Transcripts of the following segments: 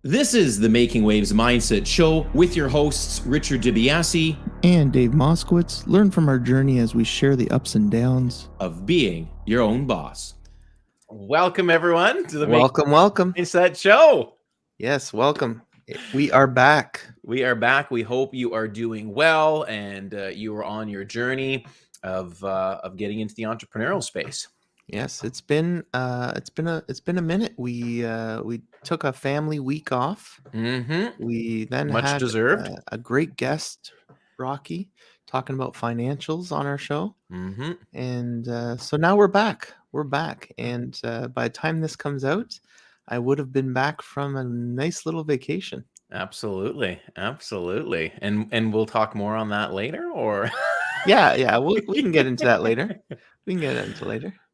This is the Making Waves Mindset Show with your hosts, Richard Biase and Dave Moskowitz. Learn from our journey as we share the ups and downs of being your own boss. Welcome, everyone, to the welcome. Mindset Show. Yes, welcome. We are back. We are back. We hope you are doing well and you are on your journey of getting into the entrepreneurial space. Yes, it's been a minute. We took a family week off. Mm-hmm. We then Much had deserved. A great guest, Rocky, talking about financials on our show. Mm-hmm. And so now we're back. And by the time this comes out, I would have been back from a nice little vacation. Absolutely. And we'll talk more on that later, or yeah, we can get into that later.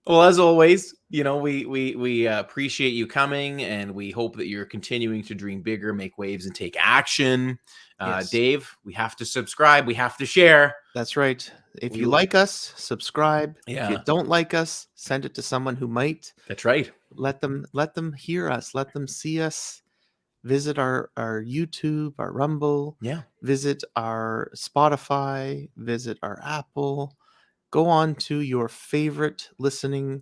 Well, as always, we appreciate you coming, and we hope that you're continuing to dream bigger, make waves, and take action. Yes. Dave, we have to subscribe. We have to share. That's right. If you like us, subscribe. Yeah. If you don't like us, send it to someone who might. That's right. Let them hear us. Let them see us. Visit our YouTube, our Rumble. Yeah. Visit our Spotify. Visit our Apple. Go on to your favorite listening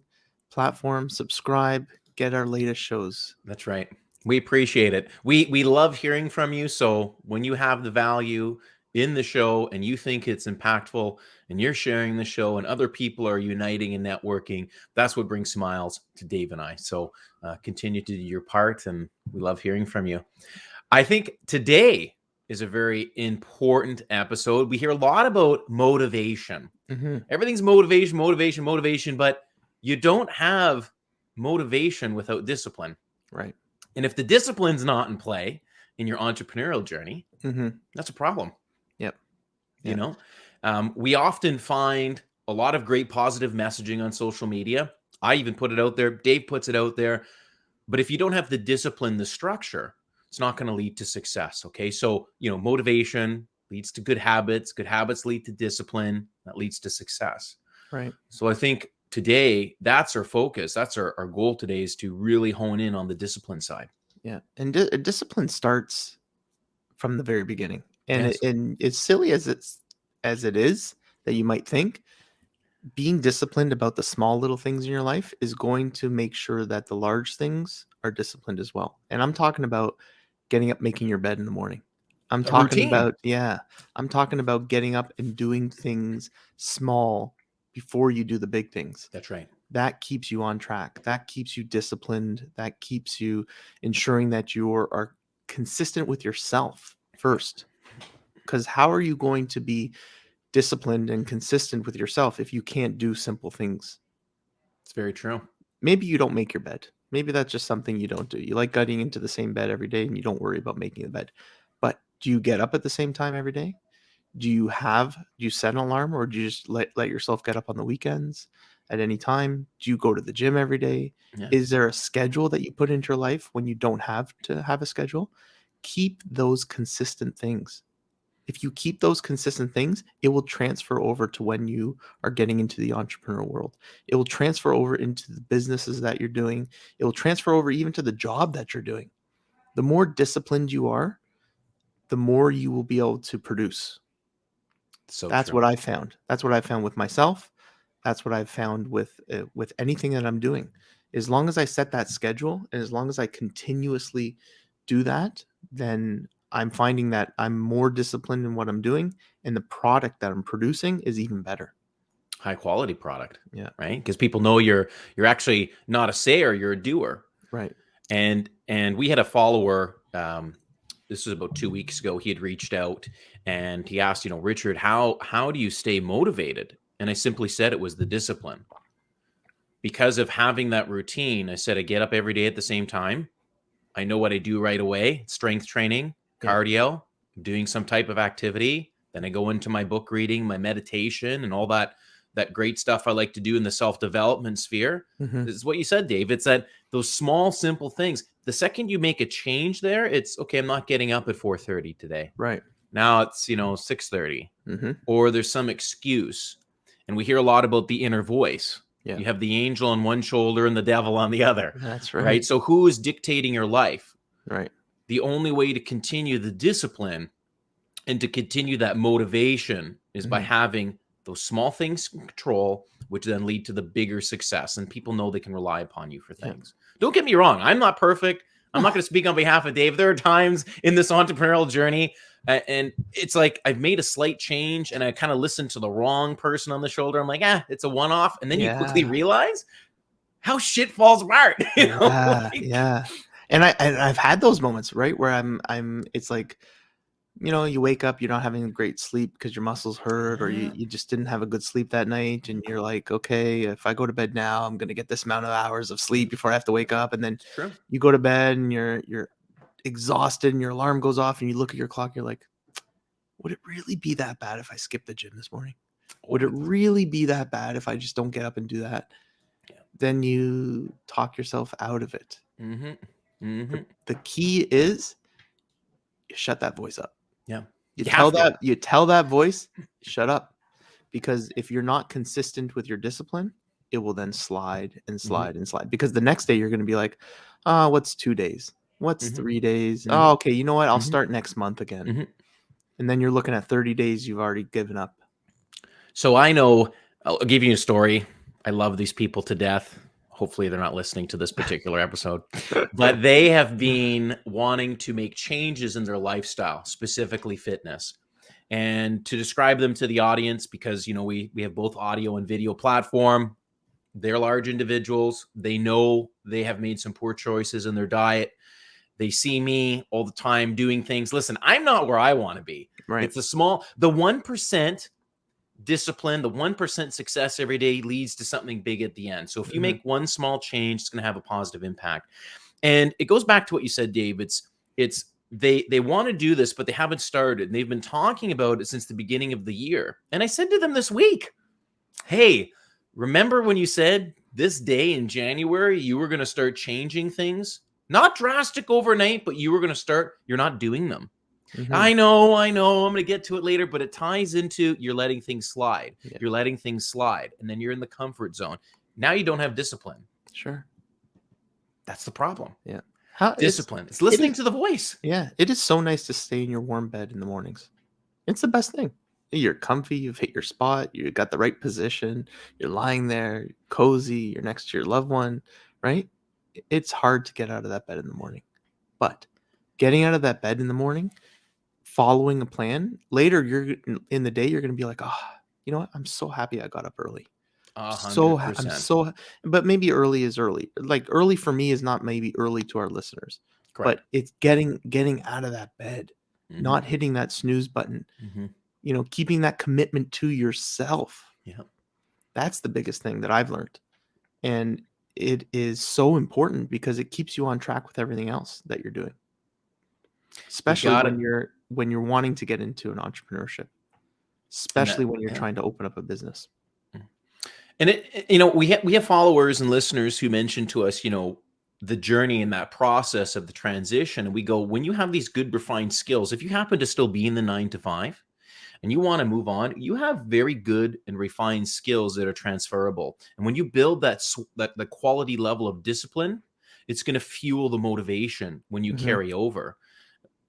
platform, subscribe, get our latest shows. That's right. We appreciate it. We love hearing from you. So when you have the value in the show and you think it's impactful and you're sharing the show and other people are uniting and networking, that's what brings smiles to Dave and I. So continue to do your part, and we love hearing from you. I think today is a very important episode. We hear a lot about motivation. Mm-hmm. Everything's motivation, but you don't have motivation without discipline. Right. And if the discipline's not in play in your entrepreneurial journey, that's a problem. Yep. We often find a lot of great positive messaging on social media. I even put it out there. Dave puts it out there. But if you don't have the discipline, the structure, it's not going to lead to success. Okay. So, motivation leads to good habits. Good habits lead to discipline. That leads to success. Right. So I think today, that's our focus. That's our goal today, is to really hone in on the discipline side. Yeah. And discipline starts from the very beginning. And, Yes. and as silly as it is that you might think, being disciplined about the small little things in your life is going to make sure that the large things are disciplined as well. And I'm talking about getting up, making your bed in the morning. I'm talking about getting up and doing things small before you do the big things. That's right. That keeps you on track. That keeps you disciplined. That keeps you ensuring that you are consistent with yourself first. Because how are you going to be disciplined and consistent with yourself if you can't do simple things? It's very true. Maybe you don't make your bed. Maybe that's just something you don't do. You like getting into the same bed every day and you don't worry about making the bed. But do you get up at the same time every day? Do you set an alarm, or do you just let yourself get up on the weekends at any time? Do you go to the gym every day? Yeah. Is there a schedule that you put into your life when you don't have to have a schedule? Keep those consistent things. If you keep those consistent things, it will transfer over to when you are getting into the entrepreneurial world. It will transfer over into the businesses that you're doing. It will transfer over even to the job that you're doing. The more disciplined you are, the more you will be able to produce. So that's true. what I found. That's what I found with myself. That's what I've found with anything that I'm doing. As long as I set that schedule and as long as I continuously do that, then I'm finding that I'm more disciplined in what I'm doing, and the product that I'm producing is even better. High quality product. Yeah. Right. Because people know you're actually not a sayer, you're a doer. Right. And we had a follower, this was about 2 weeks ago. He had reached out and he asked, Richard, how do you stay motivated? And I simply said it was the discipline. Because of having that routine, I said I get up every day at the same time. I know what I do right away. Strength training, cardio, doing some type of activity. Then I go into my book reading, my meditation, and all that great stuff I like to do in the self-development sphere. Mm-hmm. This is what you said, Dave. It's that those small, simple things. The second you make a change there, it's okay. I'm not getting up at 4:30 today. Right. Now it's 6:30, mm-hmm. or there's some excuse. And we hear a lot about the inner voice. Yeah. You have the angel on one shoulder and the devil on the other. That's right. Right. So who is dictating your life? Right. the only way to continue the discipline and to continue that motivation is by having those small things in control, which then lead to the bigger success. And people know they can rely upon you for things. Don't get me wrong. I'm not perfect. I'm not going to speak on behalf of Dave. There are times in this entrepreneurial journey, and it's like I've made a slight change and I kind of listened to the wrong person on the shoulder. I'm like, it's a one-off. And then you quickly realize how shit falls apart. You know? Yeah. And I've had those moments, right? Where it's like, you know, you wake up, you're not having a great sleep because your muscles hurt, or you just didn't have a good sleep that night. And you're like, okay, if I go to bed now, I'm going to get this amount of hours of sleep before I have to wake up. And then you go to bed and you're exhausted and your alarm goes off and you look at your clock. You're like, would it really be that bad if I skip the gym this morning? Would it really be that bad if I just don't get up and do that? Yeah. Then you talk yourself out of it. The key is you shut that voice up. Yeah. You tell that voice, shut up. Because if you're not consistent with your discipline, it will then slide and slide and slide. Because the next day you're going to be like, what's 2 days? What's 3 days? Oh, okay. You know what? I'll start next month again. And then you're looking at 30 days you've already given up. So I know, I'll give you a story. I love these people to death. Hopefully they're not listening to this particular episode, but they have been wanting to make changes in their lifestyle, specifically fitness. And to describe them to the audience, because, you know, we have both audio and video platform. They're large individuals. They know they have made some poor choices in their diet. They see me all the time doing things. Listen, I'm not where I want to be. Right. It's the 1% discipline, the 1% success every day leads to something big at the end. So if you make one small change, it's going to have a positive impact. And it goes back to what you said, Dave. They want to do this, but they haven't started. And they've been talking about it since the beginning of the year. And I said to them this week, hey, remember when you said this day in January, you were going to start changing things? Not drastic overnight, but you were going to start, you're not doing them. I know. I'm going to get to it later, but it ties into you're letting things slide. Yeah. You're letting things slide. And then you're in the comfort zone. Now you don't have discipline. Sure. That's the problem. Yeah. Discipline. It's listening to the voice. Yeah. It is so nice to stay in your warm bed in the mornings. It's the best thing. You're comfy. You've hit your spot. You got the right position. You're lying there, cozy. You're next to your loved one, right? It's hard to get out of that bed in the morning. But getting out of that bed in the morning, following a plan, later you're in the day, you're going to be like, you know what? I'm so happy I got up early. 100%. But maybe early is early. Like early for me is not maybe early to our listeners. Correct. But it's getting out of that bed, not hitting that snooze button, you know, keeping that commitment to yourself. Yeah. That's the biggest thing that I've learned. And it is so important because it keeps you on track with everything else that you're doing. Especially when you're wanting to get into an entrepreneurship, especially when you're trying to open up a business. And you know, we have followers and listeners who mention to us, you know, the journey and that process of the transition. And we go, when you have these good refined skills, if you happen to still be in the 9 to 5 and you want to move on, you have very good and refined skills that are transferable. And when you build the quality level of discipline, it's going to fuel the motivation when you carry over.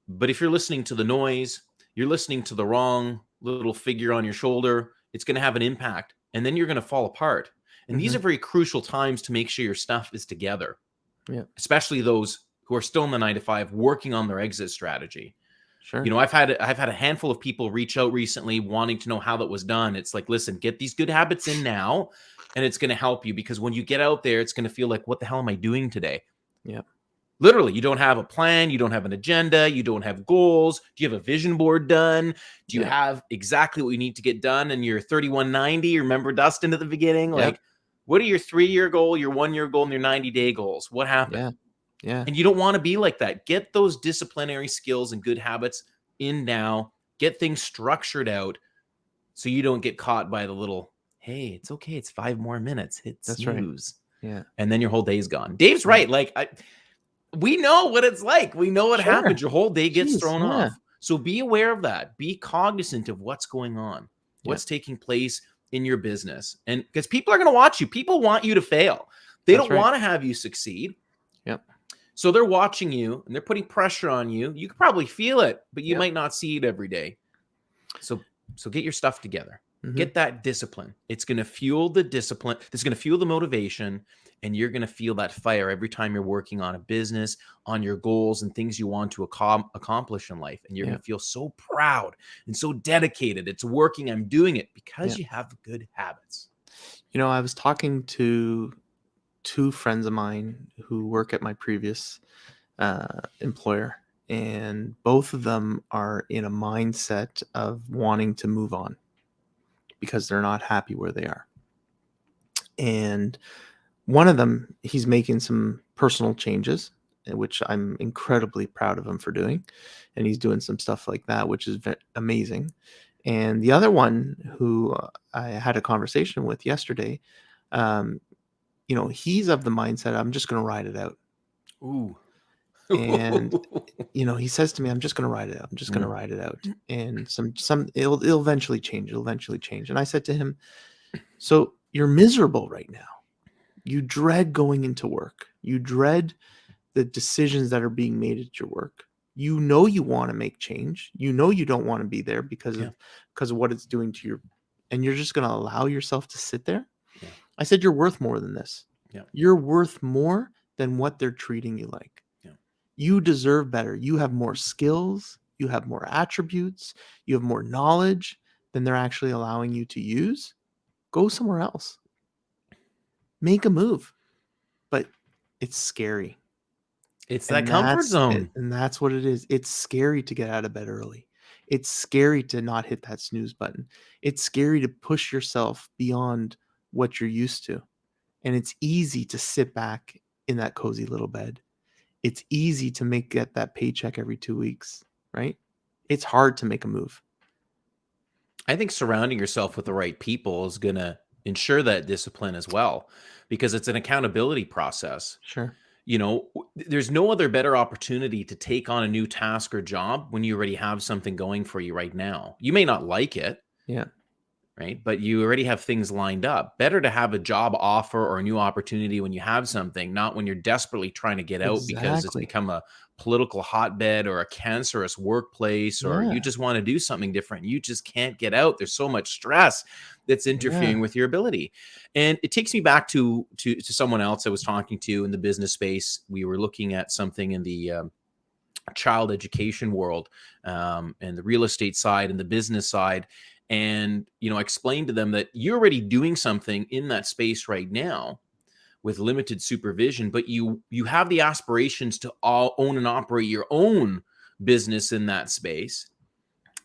But if you're listening to the noise, you're listening to the wrong little figure on your shoulder, it's going to have an impact. And then you're going to fall apart. And these are very crucial times to make sure your stuff is together. Yeah. Especially those who are still in the 9 to 5 working on their exit strategy. Sure. You know, I've had a handful of people reach out recently wanting to know how that was done. It's like, listen, get these good habits in now, and it's going to help you, because when you get out there, it's going to feel like, what the hell am I doing today? Yeah. Literally, you don't have a plan. You don't have an agenda. You don't have goals. Do you have a vision board done? Do you have exactly what you need to get done? And your 3190, remember Dustin at the beginning? Like, what are your 3-year goal, your 1-year goal, and your 90-day goals? What happened? Yeah. And you don't want to be like that. Get those disciplinary skills and good habits in now. Get things structured out so you don't get caught by the little, hey, it's okay. It's 5 more minutes. Hit snooze. Right. Yeah. And then your whole day's gone. Dave's right. Like, we know what it's like. We know what happens. Your whole day gets thrown off. So be aware of that. Be cognizant of what's going on, what's taking place in your business. And because people are going to watch you. People want you to fail. They don't want to have you succeed. Yep. So they're watching you and they're putting pressure on you. You could probably feel it, but you Yep. might not see it every day. So get your stuff together. Mhm. Get that discipline. It's going to fuel the discipline. It's going to fuel the motivation, and you're going to feel that fire every time you're working on a business, on your goals and things you want to accomplish in life. And you're going to feel so proud and so dedicated. It's working. I'm doing it because you have good habits. You know, I was talking to two friends of mine who work at my previous employer, and both of them are in a mindset of wanting to move on because they're not happy where they are. And one of them, he's making some personal changes, which I'm incredibly proud of him for doing. And he's doing some stuff like that, which is amazing. And the other one, who I had a conversation with yesterday, you know, he's of the mindset, I'm just going to ride it out. Ooh. And you know, he says to me, I'm just going to ride it out. I'm just going to ride it out. And it'll eventually change. It'll eventually change. And I said to him, so you're miserable right now. You dread going into work. You dread the decisions that are being made at your work. You know you want to make change. You know you don't want to be there because of what it's doing to your, and you're just going to allow yourself to sit there. Yeah. I said, you're worth more than this. Yeah. You're worth more than what they're treating you like. Yeah. You deserve better. You have more skills. You have more attributes. You have more knowledge than they're actually allowing you to use. Go somewhere else. Make a move. But it's scary. It's that comfort zone. And that's what it is. It's scary to get out of bed early. It's scary to not hit that snooze button. It's scary to push yourself beyond what you're used to. And it's easy to sit back in that cozy little bed. It's easy to get that paycheck every 2 weeks, right? It's hard to make a move. I think surrounding yourself with the right people is going to ensure that discipline as well, because it's an accountability process. Sure. You know, there's no other better opportunity to take on a new task or job when you already have something going for you right now. You may not like it. Yeah. Right. But you already have things lined up. Better to have a job offer or a new opportunity when you have something, not when you're desperately trying to get out because it's become a political hotbed or a cancerous workplace, or you just want to do something different. You just can't get out. There's so much stress that's interfering with your ability. And it takes me back to someone else I was talking to in the business space. We were looking at something in the child education world, and the real estate side and the business side. And, you know, I explained to them that you're already doing something in that space right now with limited supervision, but you have the aspirations to own and operate your own business in that space.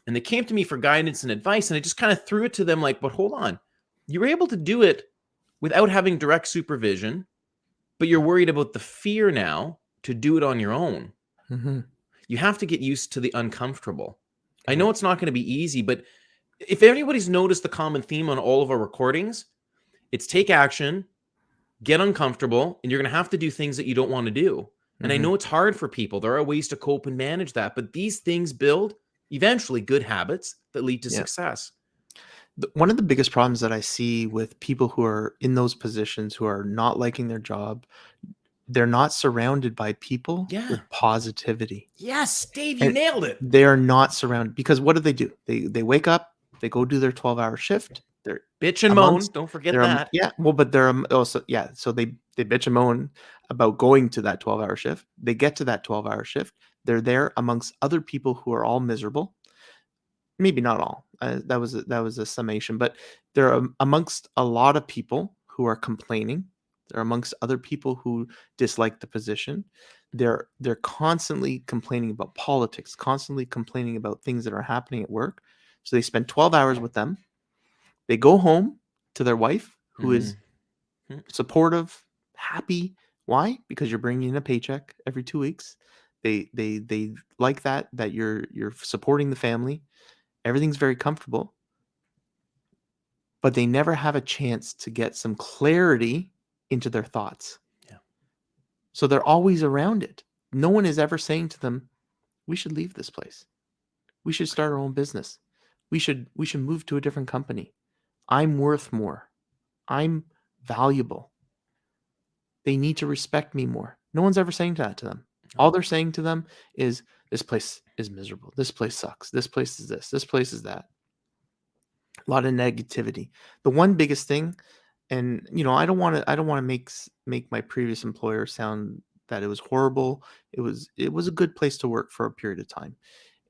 And they came to me for guidance and advice, and I just kind of threw it to them like, but hold on, you're able to do it without having direct supervision, but you're worried about the fear now to do it on your own. Mm-hmm. You have to get used to the uncomfortable. I know it's not going to be easy, but if anybody's noticed the common theme on all of our recordings, it's take action, get uncomfortable, and you're going to have to do things that you don't want to do. And I know it's hard for people. There are ways to cope and manage that, but these things build eventually good habits that lead to success. One of the biggest problems that I see with people who are in those positions, who are not liking their job, they're not surrounded by people with positivity. Yes, Dave, you nailed it. They are not surrounded, because what do? They wake up, they go do their 12-hour shift. They're bitch and moan. Don't forget that. But they're also so they bitch and moan about going to that 12-hour shift. They get to that 12-hour shift. They're there amongst other people who are all miserable. Maybe not all. That was a summation, but they're amongst a lot of people who are complaining. They're amongst other people who dislike the position. They're constantly complaining about politics, constantly complaining about things that are happening at work. So they spend 12 hours with them. They go home to their wife, who is supportive, happy. Why? Because you're bringing in a paycheck every 2 weeks. They like that you're supporting the family. Everything's very comfortable. But they never have a chance to get some clarity into their thoughts. Yeah. So they're always around it. No one is ever saying to them, we should leave this place. We should start our own business. We should move to a different company. I'm worth more. I'm valuable. They need to respect me more. No one's ever saying that to them. All they're saying to them is, this place is miserable. This place sucks. This place is this. This place is that. A lot of negativity. The one biggest thing, and I don't want to make my previous employer sound that it was horrible. It was a good place to work for a period of time.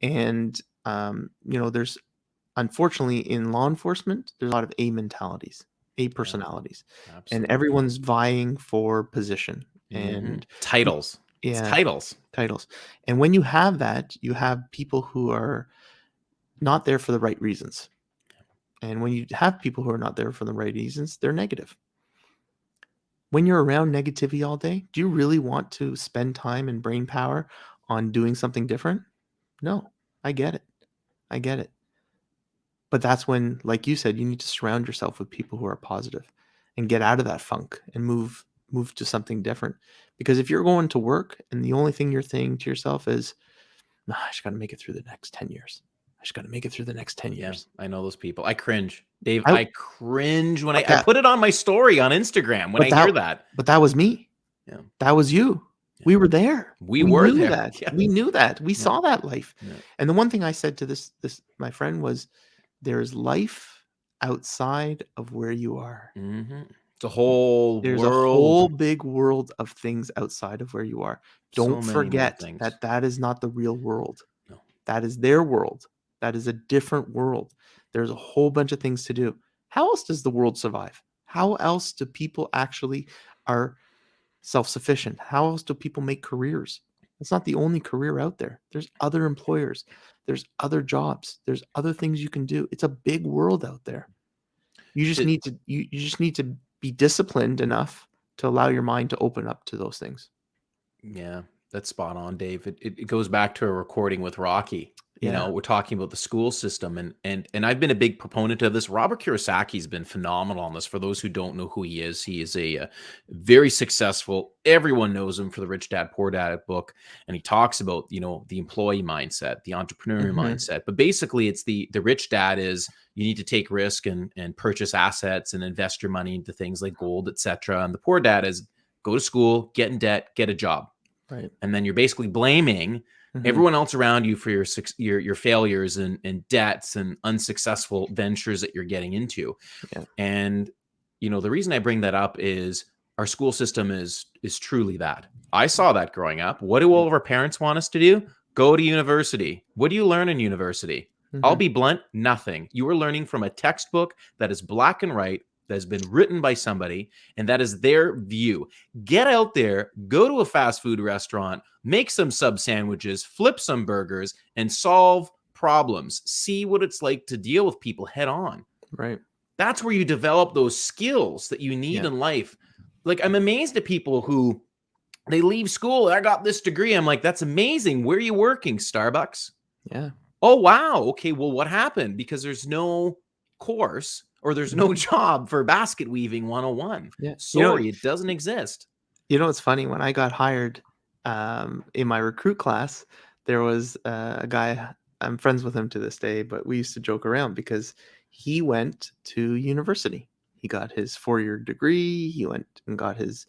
And there's, unfortunately, in law enforcement, there's a lot of A mentalities, A personalities, and everyone's vying for position and titles. Yeah, it's titles. And when you have that, you have people who are not there for the right reasons. And when you have people who are not there for the right reasons, they're negative. When you're around negativity all day, do you really want to spend time and brain power on doing something different? No, I get it. But that's when, like you said, you need to surround yourself with people who are positive and get out of that funk and move to something different. Because if you're going to work and the only thing you're saying to yourself is, nah, I just got to make it through the next 10 years. I just got to make it through the next 10 years. I know those people. I cringe. Dave, I cringe when I put it on my story on Instagram when I hear that. But that was me. Yeah. That was you. Yeah. We were there. We were knew there. That. Yeah. We knew that. We saw that life. Yeah. And the one thing I said to this my friend was, there's life outside of where you are. Mm-hmm. It's a whole There's world. a whole big world of things outside of where you are. Don't forget that is not the real world. No. That is their world. That is a different world. There's a whole bunch of things to do. How else does the world survive? How else do people actually are self-sufficient? How else do people make careers? It's not the only career out there. There's other employers. There's other jobs. There's other things you can do. It's a big world out there. You just need to you just need to be disciplined enough to allow your mind to open up to those things. Yeah, that's spot on, Dave. It goes back to a recording with Rocky. You know, we're talking about the school system, and I've been a big proponent of this. Robert Kiyosaki's been phenomenal on this. For those who don't know who he is a very successful, everyone knows him for the Rich Dad Poor Dad book, and he talks about, the employee mindset, the entrepreneurial mindset. But basically, it's the rich dad is, you need to take risk and purchase assets and invest your money into things like gold, etc. And the poor dad is, go to school, get in debt, get a job, right? And then you're basically blaming everyone else around you for your failures and debts and unsuccessful ventures that you're getting into. Yeah. And, the reason I bring that up is our school system is truly that. I saw that growing up. What do all of our parents want us to do? Go to university. What do you learn in university? I'll be blunt, nothing. You are learning from a textbook that is black and white, that has been written by somebody, and that is their view. Get out there, go to a fast food restaurant, make some sub sandwiches, flip some burgers, and solve problems. See what it's like to deal with people head on. Right. That's where you develop those skills that you need in life. Like, I'm amazed at people who, they leave school, I got this degree. I'm like, that's amazing. Where are you working? Starbucks? Yeah. Oh, wow. Okay, well, what happened? Because there's no course or there's no job for basket weaving 101. Yeah. Sorry, it doesn't exist. It's funny. When I got hired in my recruit class, there was a guy, I'm friends with him to this day, but we used to joke around because he went to university. He got his 4-year degree. He went and got his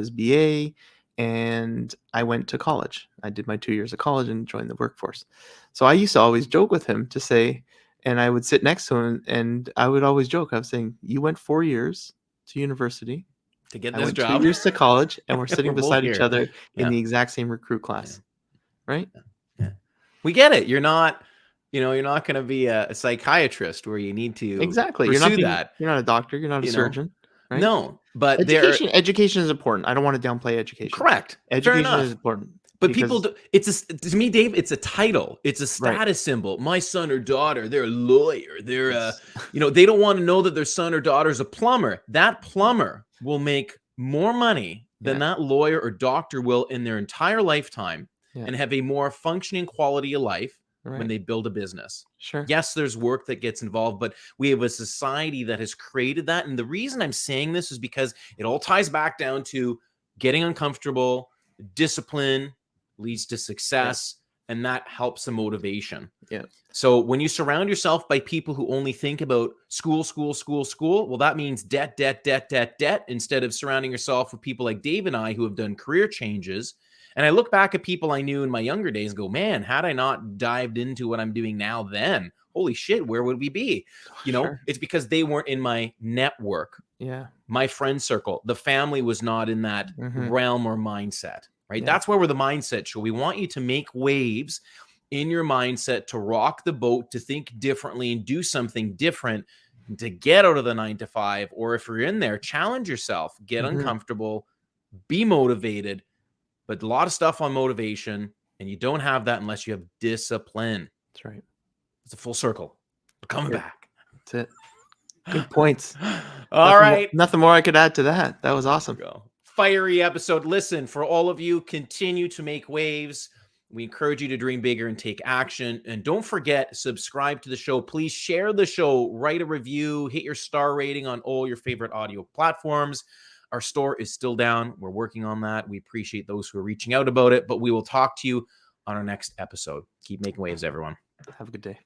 BA, and I went to college. I did my 2 years of college and joined the workforce. So I used to always joke with him to say, and I would sit next to him and I would always joke. I was saying, you went 4 years to university to get I this went job. 2 years to college, and we're sitting We're beside both each here. other in the exact same recruit class. Right? Yeah. We get it. You're not, you're not going to be a psychiatrist where you need to Exactly. pursue that. You're not a doctor. You're not a surgeon. Right? No, but education is important. I don't want to downplay education. Correct. Education is important. But people do, to me, Dave, it's a title. It's a status symbol. My son or daughter, they're a lawyer. They're they don't want to know that their son or daughter is a plumber. That plumber will make more money than that lawyer or doctor will in their entire lifetime and have a more functioning quality of life when they build a business. Sure. Yes, there's work that gets involved, but we have a society that has created that. And the reason I'm saying this is because it all ties back down to getting uncomfortable, discipline leads to success, and that helps the motivation. Yeah. So when you surround yourself by people who only think about school, well, that means debt, instead of surrounding yourself with people like Dave and I who have done career changes. And I look back at people I knew in my younger days and go, man, had I not dived into what I'm doing now then, holy shit, where would we be? You know, Sure. it's because they weren't in my network, Yeah. my friend circle. The family was not in that realm or mindset, right? Yeah. That's where we're the mindset show. We want you to make waves in your mindset, to rock the boat, to think differently and do something different, to get out of the 9 to 5. Or if you're in there, challenge yourself, get uncomfortable, be motivated. But a lot of stuff on motivation, and you don't have that unless you have discipline. That's right. It's a full circle. We're coming back. That's it. Good points. All right. Nothing more I could add to that. That was awesome. Fiery episode. Listen, for all of you, continue to make waves. We encourage you to dream bigger and take action. And don't forget, subscribe to the show. Please share the show, write a review, hit your star rating on all your favorite audio platforms. Our store is still down. We're working on that. We appreciate those who are reaching out about it, but we will talk to you on our next episode. Keep making waves, everyone. Have a good day.